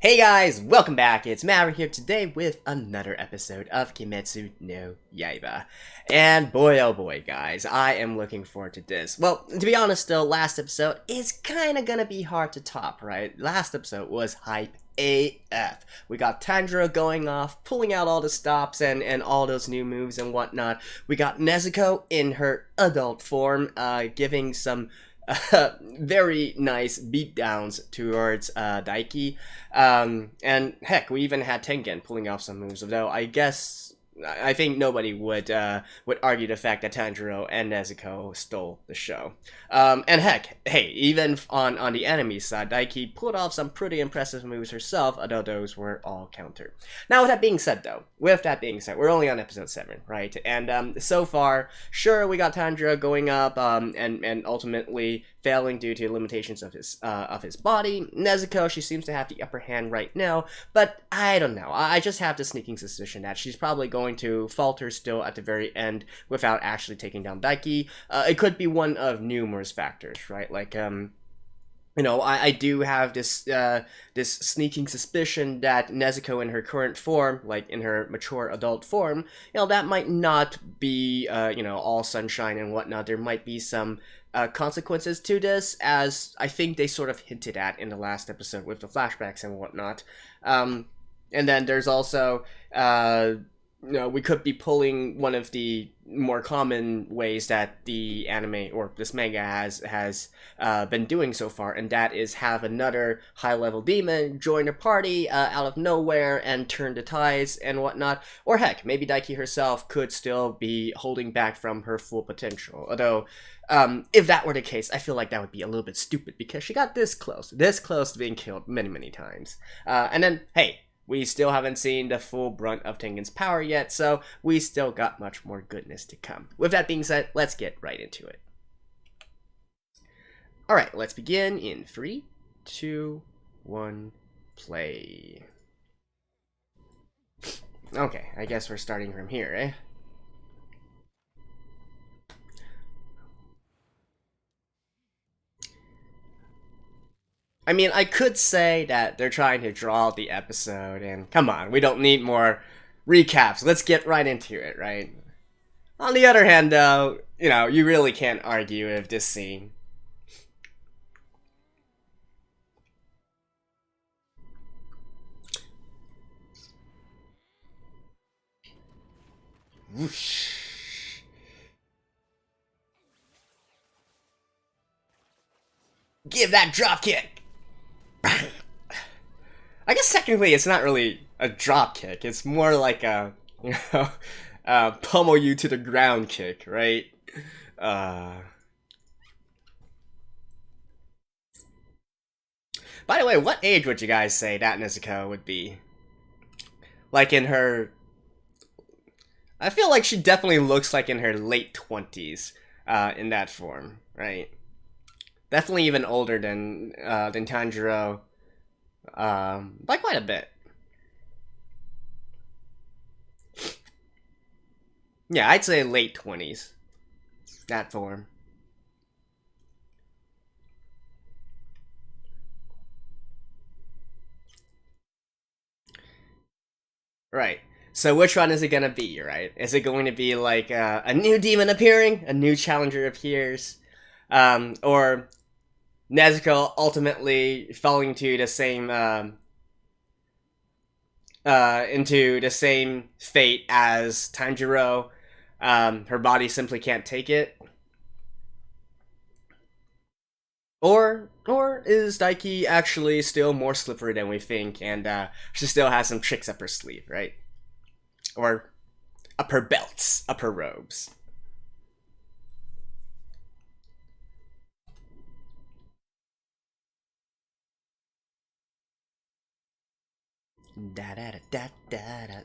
Hey guys, welcome back. It's Maverick here today with another episode of Kimetsu no Yaiba. And boy oh boy guys, I am looking forward to this. Well, to be honest though, last episode is kinda gonna be hard to top, right? Last episode was hype AF. We got Tanjirou going off, pulling out all the stops and all those new moves and whatnot. We got Nezuko in her adult form, giving some very nice beatdowns towards Daiki. And heck, we even had Tengen pulling off some moves, though I think nobody would argue the fact that Tanjiro and Nezuko stole the show. And heck, hey, even on the enemy side, Daiki pulled off some pretty impressive moves herself, although those were all countered. Now, with that being said, we're only on episode 7, right? And so far, sure, we got Tanjiro going up, and ultimately failing due to limitations of his body. Nezuko, she seems to have the upper hand right now, but I don't know. I just have the sneaking suspicion that she's probably going to falter still at the very end without actually taking down Daiki. It could be one of numerous factors, right? Like, I do have this sneaking suspicion that Nezuko in her current form, like in her mature adult form, that might not be, all sunshine and whatnot. There might be some consequences to this, as I think they sort of hinted at in the last episode with the flashbacks and whatnot. And then there's also, we could be pulling one of the more common ways that the anime or this manga has been doing so far, and that is have another high-level demon join a party out of nowhere and turn the tides and whatnot. Or heck, maybe Daiki herself could still be holding back from her full potential. Although, if that were the case, I feel like that would be a little bit stupid because she got this close to being killed many times. And then, hey, we still haven't seen the full brunt of Tengen's power yet, so we still got much more goodness to come. With that being said, let's get right into it. Alright, let's begin in 3, 2, 1, play. Okay, I guess we're starting from here, eh? I mean, I could say that they're trying to draw out the episode, and come on, we don't need more recaps. Let's get right into it, right? On the other hand, though, you really can't argue with this scene. Whoosh. Give that drop kick! I guess technically it's not really a drop kick. It's more like a, pummel you to the ground kick, right? By the way, what age would you guys say that Nezuko would be? Like in her... I feel like she definitely looks like in her late 20s in that form, right? Definitely even older than Tanjiro. By quite a bit. Yeah, I'd say late 20s. That form. Right. So which one is it gonna be, right? Is it going to be like a new demon appearing? A new challenger appears? Or Nezuko ultimately falling to the same into the same fate as Tanjiro. Her body simply can't take it. Or is Daiki actually still more slippery than we think, and she still has some tricks up her sleeve, right? Or up her belts, up her robes. Da da da da da da.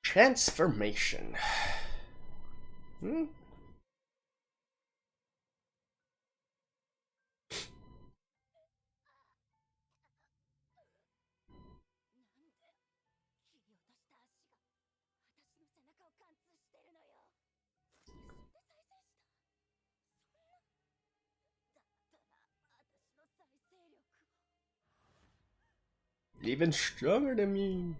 Transformation. Hmm? Even stronger than me.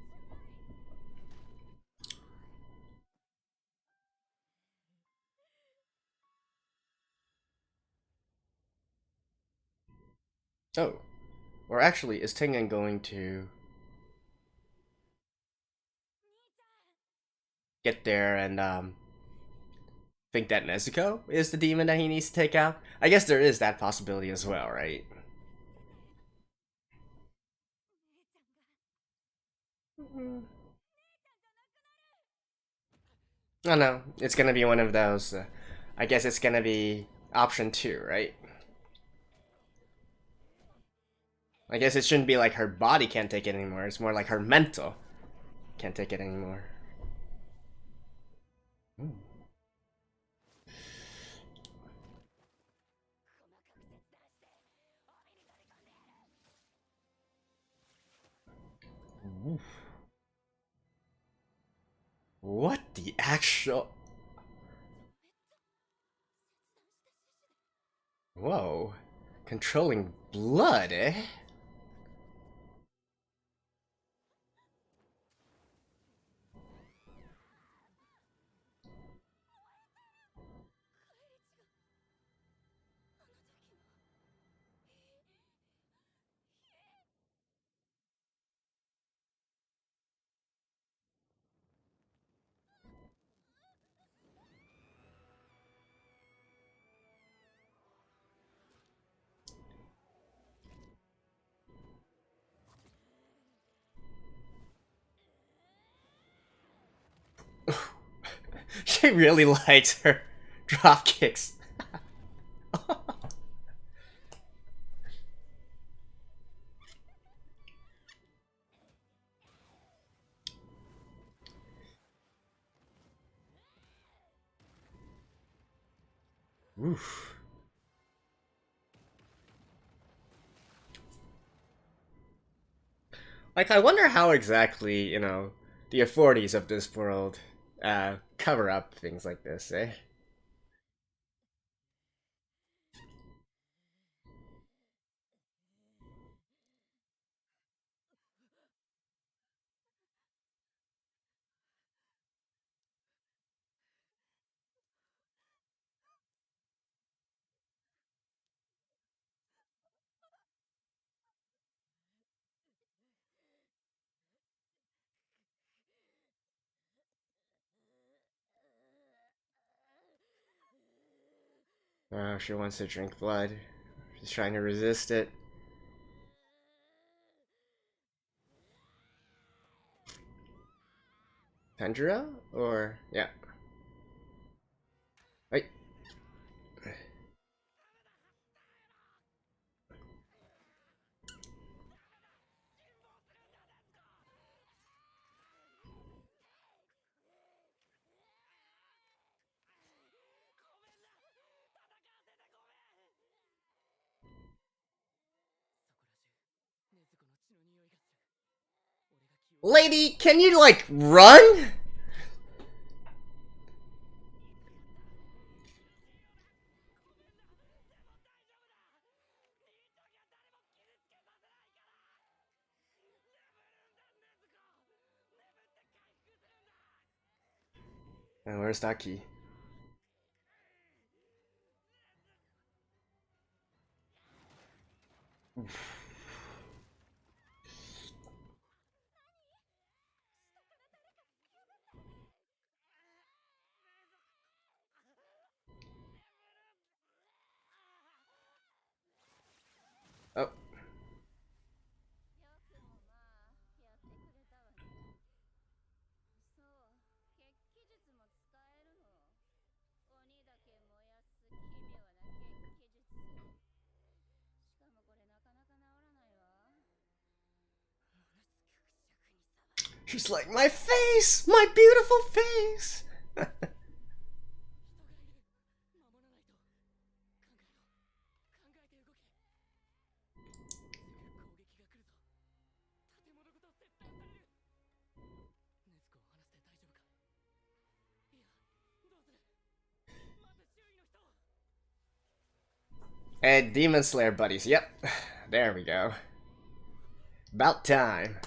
Oh. Or actually, is Tengen going to get there and think that Nezuko is the demon that he needs to take out? I guess there is that possibility as well, right? Oh no, it's gonna be one of those. I guess it's gonna be option 2, right? I guess it shouldn't be like her body can't take it anymore. It's more like her mental can't take it anymore. Ooh. Oof. What the actual... Whoa. Controlling blood, eh? She really likes her drop kicks. Oof. Like, I wonder how exactly, the authorities of this world cover up things like this, eh? Oh, she wants to drink blood. She's trying to resist it. Tanjirou? Or, yeah. Wait. Lady, can you, like, run? Oh, where's that key? Oh. She's like, my face! My beautiful face! And Demon Slayer buddies. Yep. There we go. About time.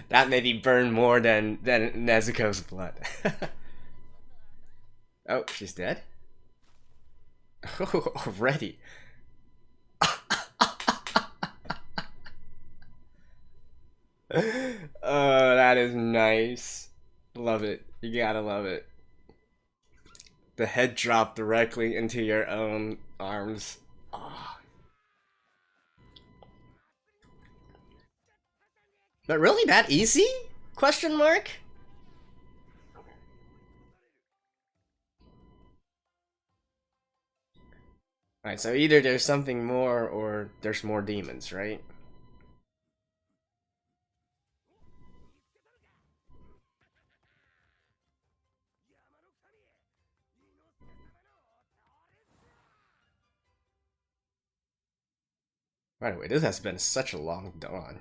That made me burn more than Nezuko's blood. Oh, she's dead? Oh, already. Oh, that is nice. Love it. You gotta love it. The head drop directly into your own arms. Oh. But really that easy? Question mark? Alright, so either there's something more or there's more demons, right? By the way, this has been such a long dawn.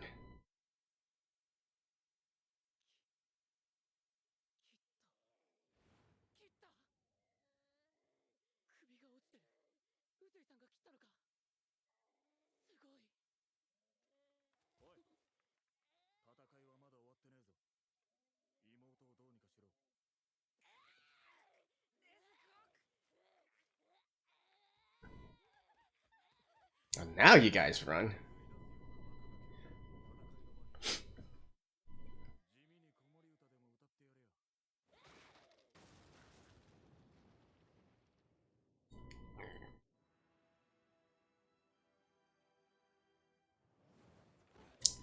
And now you guys run.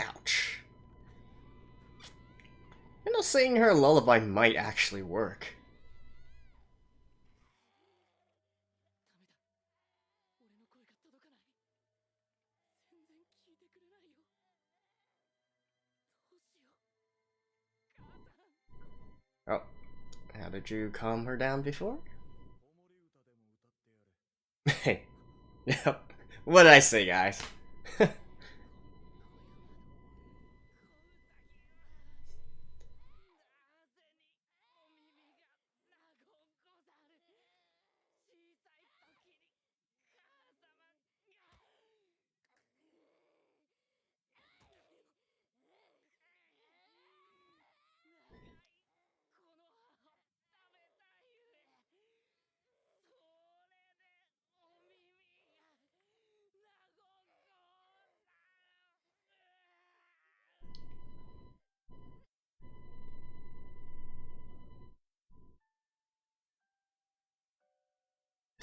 Ouch. You know, singing her a lullaby might actually work. Oh, how did you calm her down before? Hey, yep. What did I say, guys?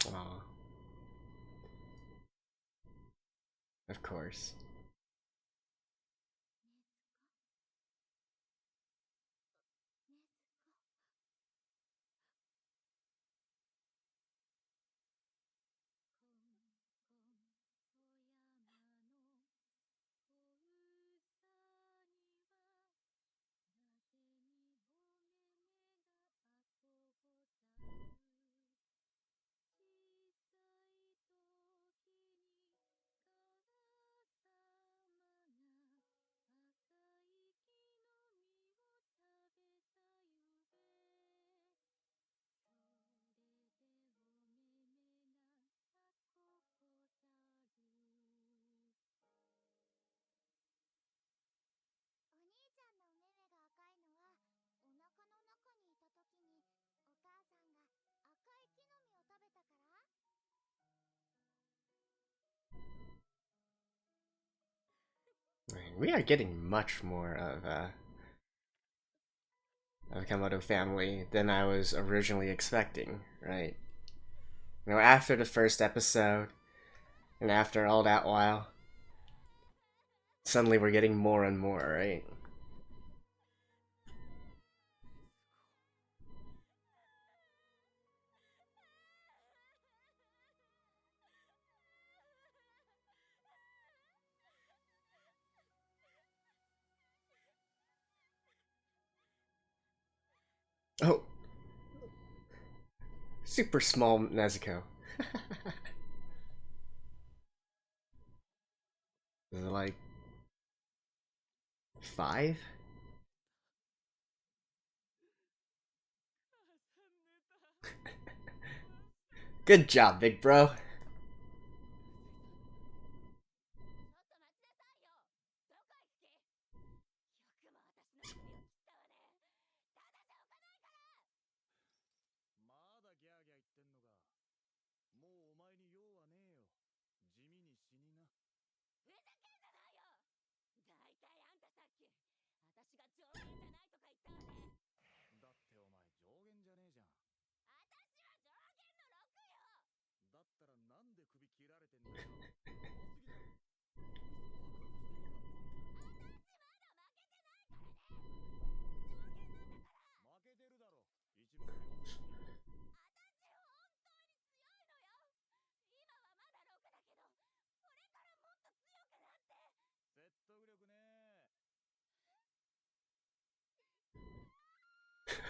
Aw. Of course. We are getting much more of Komodo family than I was originally expecting, right? You know, after the first episode, and after all that while. Suddenly we're getting more and more, right? Oh, super small Nezuko. Is it like 5? Good job, big bro.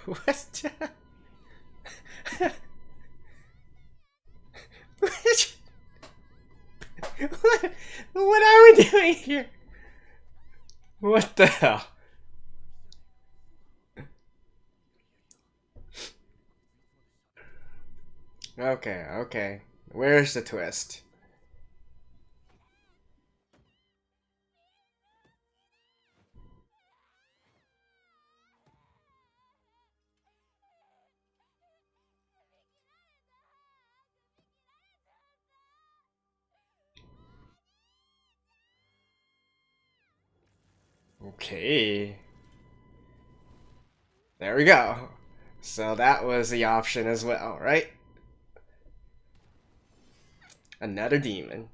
What? What are we doing here? What the hell? Okay, okay. Where's the twist? Okay. There we go. So that was the option as well, right? Another demon.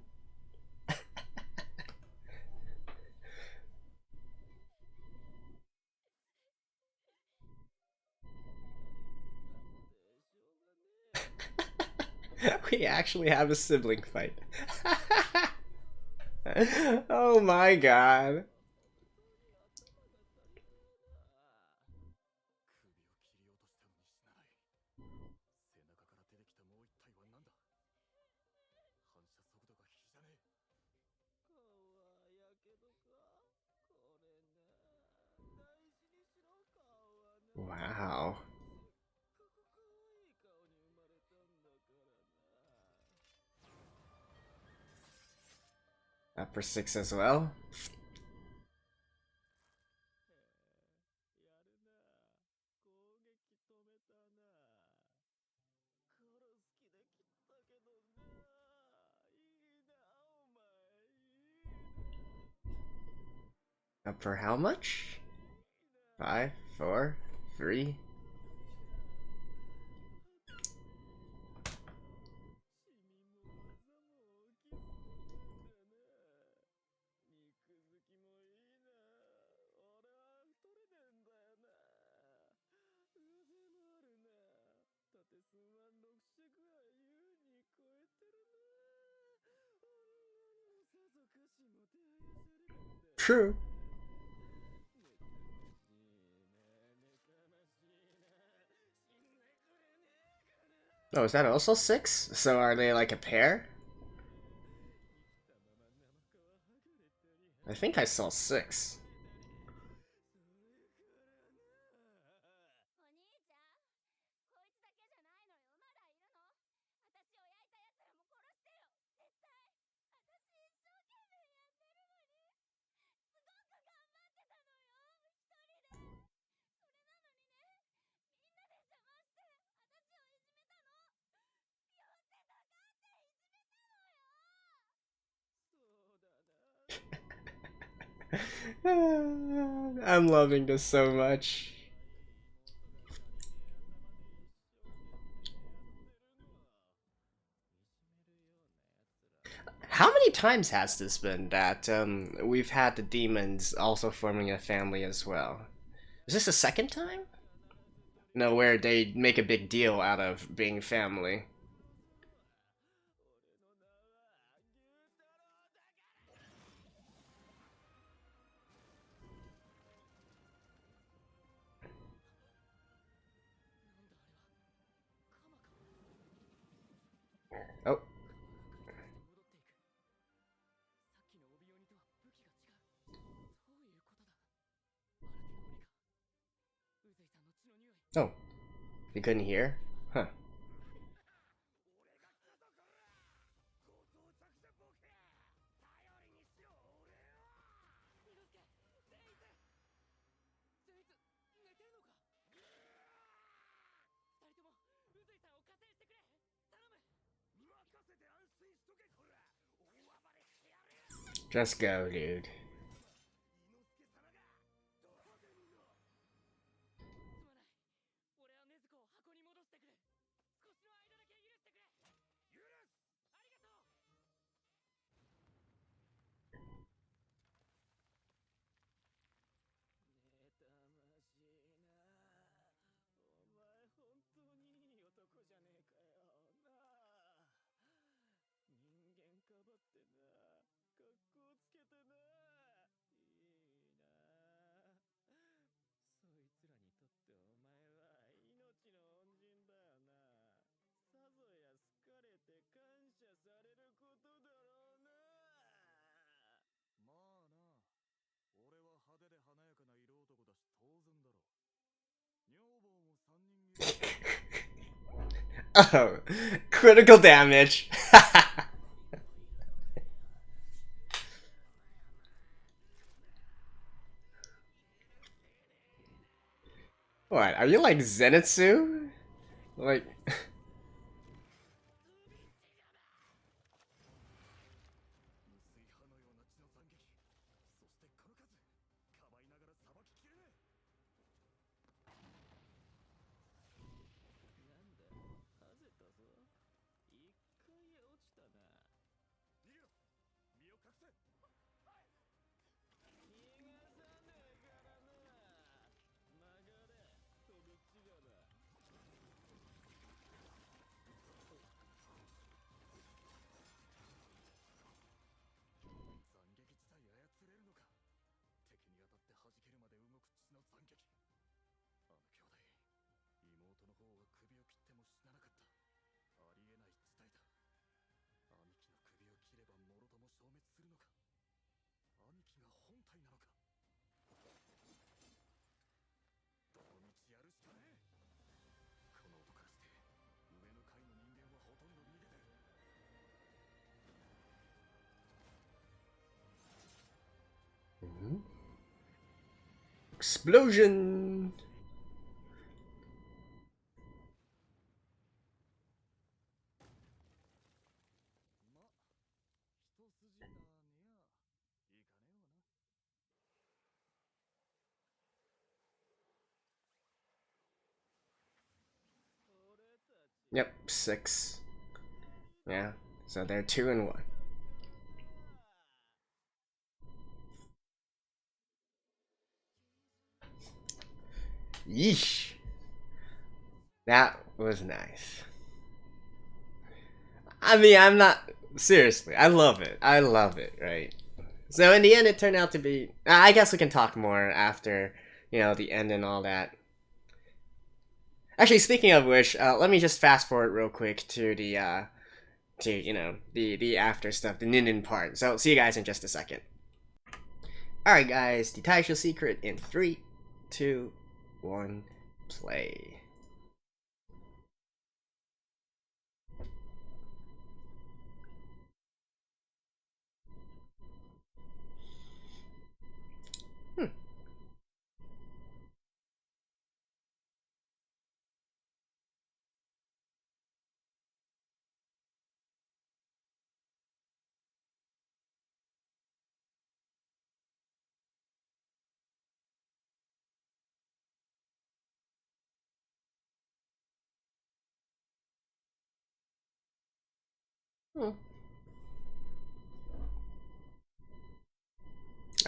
We actually have a sibling fight. Oh my god. Wow. Upper 6 as well. Upper how much? 5, 4, 3. True. Oh, is that also 6? So are they like a pair? I think I saw 6. I'm loving this so much. How many times has this been that we've had the demons also forming a family as well? Is this the second time? No, where they make a big deal out of being family. Oh. Oh. You couldn't hear? Huh. Just go, dude. Oh, critical damage. What, are you like Zenitsu? Like... Explosion! Yep, 6. Yeah, so they're 2 and 1. Yeesh. That was nice. I mean, I'm not... Seriously, I love it. I love it, right? So in the end, it turned out to be... I guess we can talk more after, you know, the end and all that. Actually, speaking of which, let me just fast forward real quick to the, you know, the after stuff, the Nin part. So, see you guys in just a second. Alright guys, the Taisho Secret in 3, 2, 1, play.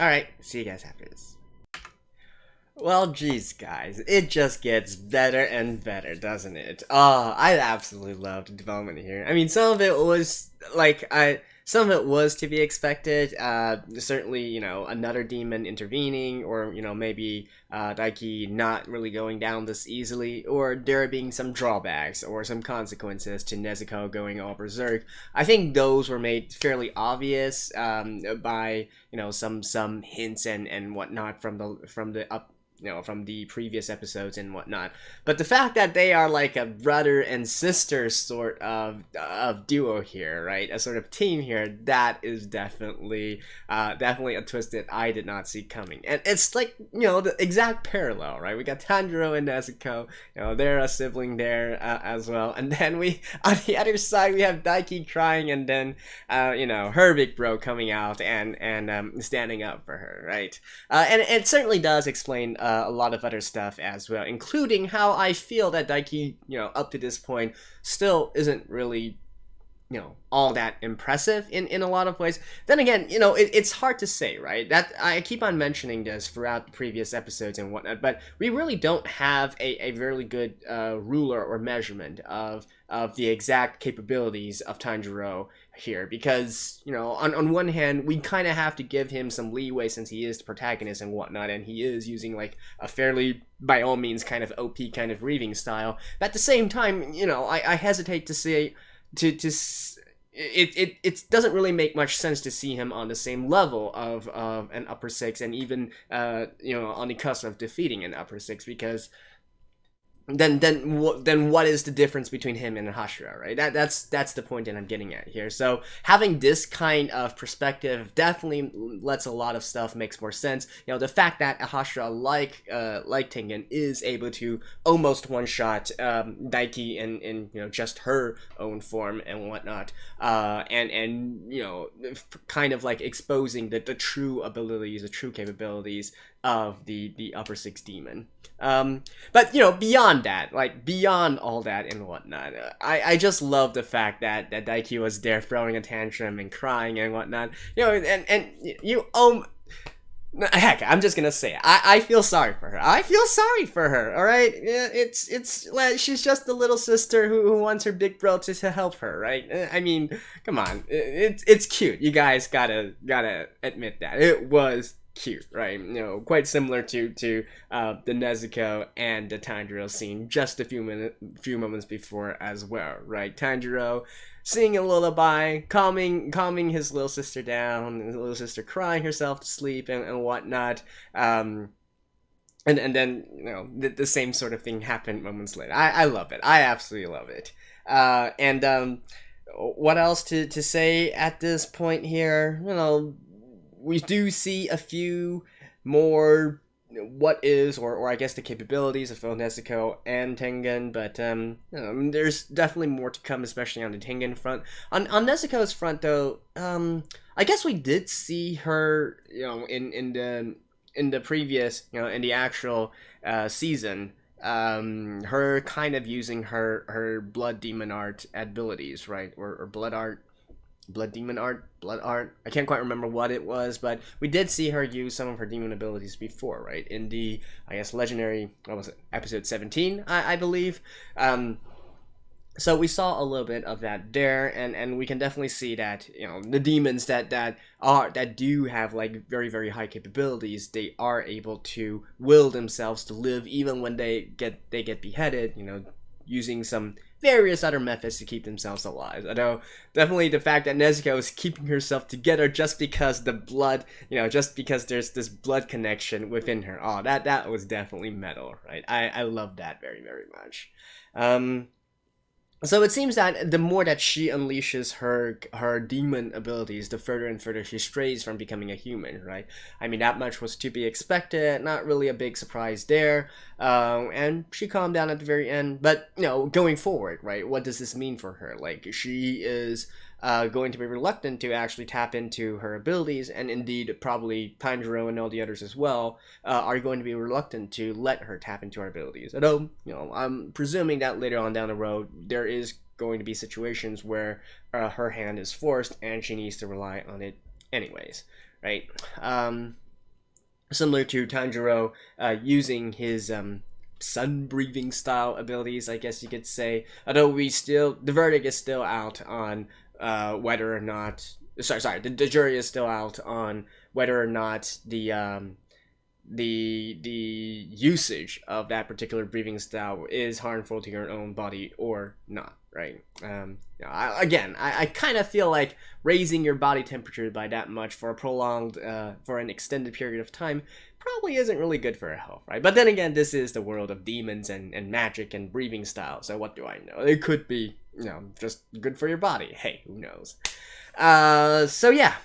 Alright, see you guys after this. Well, geez, guys, it just gets better and better, doesn't it? Oh, I absolutely loved the development here. I mean, some of it was some of it was to be expected. Certainly, you know, another demon intervening, or you know, maybe Daiki not really going down this easily, or there being some drawbacks or some consequences to Nezuko going all berserk. I think those were made fairly obvious by you know some hints and whatnot from the previous episodes and whatnot. But the fact that they are like a brother and sister sort of duo here, right? A sort of team here, that is definitely a twist that I did not see coming. And it's like, you know, the exact parallel, right? We got Tanjirou and Nezuko, you know, they're a sibling there as well. And then we, on the other side, we have Daiki crying, and then, you know, her big bro coming out and standing up for her, right? And it certainly does explain a lot of other stuff as well, including how I feel that Daiki, you know, up to this point, still isn't really, you know, all that impressive in a lot of ways. Then again, you know, it's hard to say, right? That I keep on mentioning this throughout the previous episodes and whatnot, but we really don't have a very good ruler or measurement of the exact capabilities of Tanjiro here, because, you know, on one hand, we kind of have to give him some leeway since he is the protagonist and whatnot, and he is using like a fairly, by all means, kind of OP kind of reading style. But at the same time, you know, I hesitate to say it doesn't really make much sense to see him on the same level of an upper six, and even you know, on the cusp of defeating an upper six, because then what is the difference between him and Hashira, right? That's the point that I'm getting at here. So having this kind of perspective definitely lets a lot of stuff makes more sense. You know, the fact that Hashira, like Tengen, is able to almost one-shot Daiki in you know, just her own form and whatnot, and you know, kind of like exposing the true abilities, the true capabilities of the upper six demon. But you know, beyond that, like beyond all that and whatnot, I just love the fact that Daiki was there throwing a tantrum and crying and whatnot. You know, and you heck, I'm just gonna say it. I feel sorry for her. I feel sorry for her. All right, it's like she's just the little sister who wants her big bro to help her, right? I mean, come on, it's cute. You guys gotta admit that it was cute, right? You know, quite similar to the Nezuko and the Tanjiro scene just a few moments before as well, right? Tanjiro singing a lullaby, calming his little sister down, his little sister crying herself to sleep and whatnot. And then, you know, the same sort of thing happened moments later. I love it. I absolutely love it. And what else to say at this point here? You know, we do see a few more what is, or I guess the capabilities of both Nezuko and Tengen, but you know, there's definitely more to come, especially on the Tengen front. On Nezuko's front, though, I guess we did see her, you know, in the previous, you know, in the actual season, her kind of using her blood demon art abilities, right, or blood art. Blood art. I can't quite remember what it was, but we did see her use some of her demon abilities before, right? In the, I guess, legendary, what was it, episode 17, I believe. So we saw a little bit of that there, and we can definitely see that, you know, the demons that do have like very, very high capabilities, they are able to will themselves to live even when they get beheaded, you know, using some various other methods to keep themselves alive. Although, definitely the fact that Nezuko is keeping herself together just because the blood, you know, just because there's this blood connection within her. Oh, that was definitely metal, right? I love that very, very much. So it seems that the more that she unleashes her demon abilities, the further and further she strays from becoming a human, right? I mean, that much was to be expected, not really a big surprise there, and she calmed down at the very end. But, you know, going forward, right, what does this mean for her? Like, she is going to be reluctant to actually tap into her abilities, and indeed probably Tanjiro and all the others as well are going to be reluctant to let her tap into her abilities. Although, you know, I'm presuming that later on down the road there is going to be situations where her hand is forced and she needs to rely on it anyways, right? similar to Tanjirou, using his sun-breathing style abilities, I guess you could say. Although the verdict is still out on whether or not, the jury is still out on whether or not the usage of that particular breathing style is harmful to your own body or not, right? I kind of feel like raising your body temperature by that much for a prolonged, for an extended period of time probably isn't really good for your health, right? But then again, this is the world of demons and magic and breathing style, so what do I know? It could be, just good for your body. Hey, who knows? So yeah,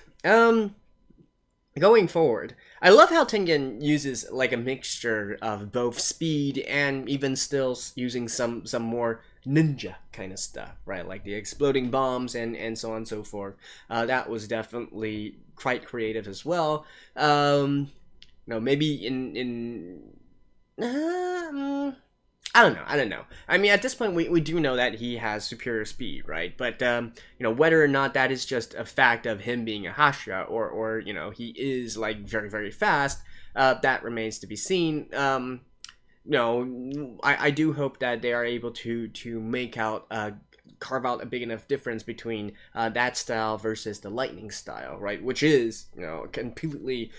going forward, I love how Tengen uses like a mixture of both speed and even still using some more ninja kind of stuff, right? Like the exploding bombs and so on and so forth. That was definitely quite creative as well. Maybe I don't know. I mean, at this point, we do know that he has superior speed, right? But, whether or not that is just a fact of him being a Hashira or he is, like, very, very fast, that remains to be seen. I do hope that they are able to carve out a big enough difference between that style versus the lightning style, right? Which is, completely,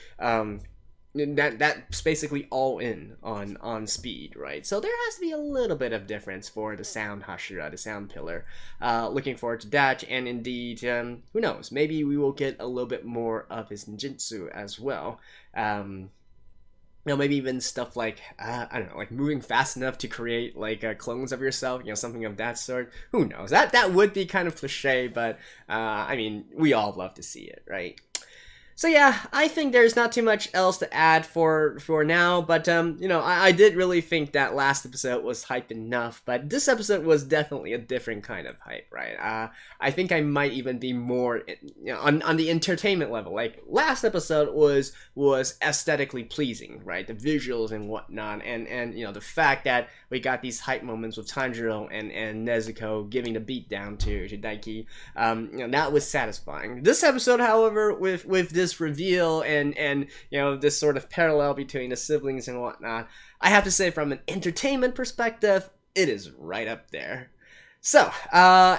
that's basically all in on speed, right? So there has to be a little bit of difference for the sound Hashira, the sound pillar. Looking forward to that, and indeed, who knows? Maybe we will get a little bit more of his ninjutsu as well. Maybe even stuff like, I don't know, like moving fast enough to create like clones of yourself, something of that sort. Who knows? That would be kind of cliche, but I mean, we all love to see it, right? So yeah, I think there's not too much else to add for now, but I did really think that last episode was hype enough, but this episode was definitely a different kind of hype, right? I think I might even be more on the entertainment level. Like last episode was aesthetically pleasing, right? The visuals and whatnot, and the fact that we got these hype moments with Tanjiro and Nezuko giving the beat down to Daiki, that was satisfying. This episode, however, with this reveal and this sort of parallel between the siblings and whatnot, I have to say from an entertainment perspective, it is right up there. So,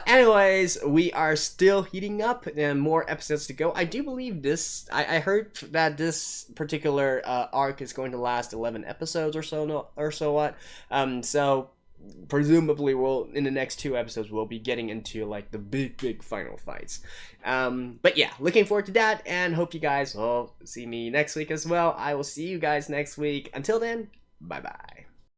anyways, we are still heating up and more episodes to go. I do believe I heard that this particular arc is going to last 11 episodes or so. So presumably in the next 2 episodes we'll be getting into like the big final fights. But yeah, looking forward to that, and hope you guys will see me next week as well. I will see you guys next week. Until then, bye bye.